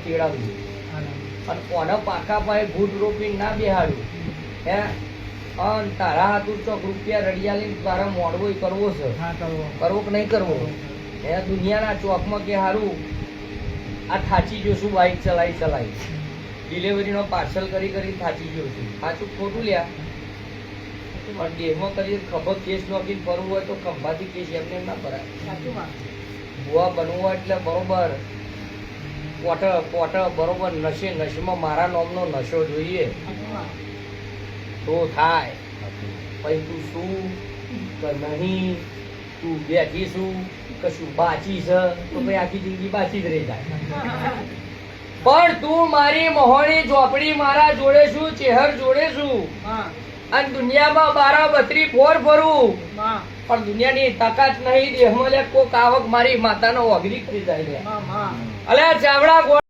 તેડાવ્યું અને કોને પાકા પાયે ભૂત રોપી ના બેહાડ્યું હે અને તારા હાથું ચોક રૂપિયા રડિયા લઈને તારા મોડવો કરવો છે કરવો કે નહીં કરવો હે દુનિયાના ચોકમાં કે હારું આ થાચી જોશું બાઇક ચલાવી ડિલિવરીનો પાર્સલ કરી થાચી જોશું સાચું ખોટું લ્યા પણ દેહમાં કરી ખબર કેસ નોકીને ફરવું હોય તો ખંભાથી કેસ એમને ના ભરાય ભૂવા બનવું હોય એટલે બરોબર પોટ બરોબર નશેમાં મારા નામનો નશો જોઈએ તો થાય પછી તું શું કે નહીં તું બેઠી શું કશું બાચી છે તો ભાઈ આખી જિંદગી બાચી જ રહી જાય પણ તું મારી મોહણી ઝોપડી મારા જોડે છું ચેહર જોડે છું અને દુનિયામાં 12-32 ફોર ફરું પણ દુનિયાની તાકાત નહીં દેહમાં કોક આવક મારી માતાનો ઓગરી કરી જાય અલ્યા ચાવડા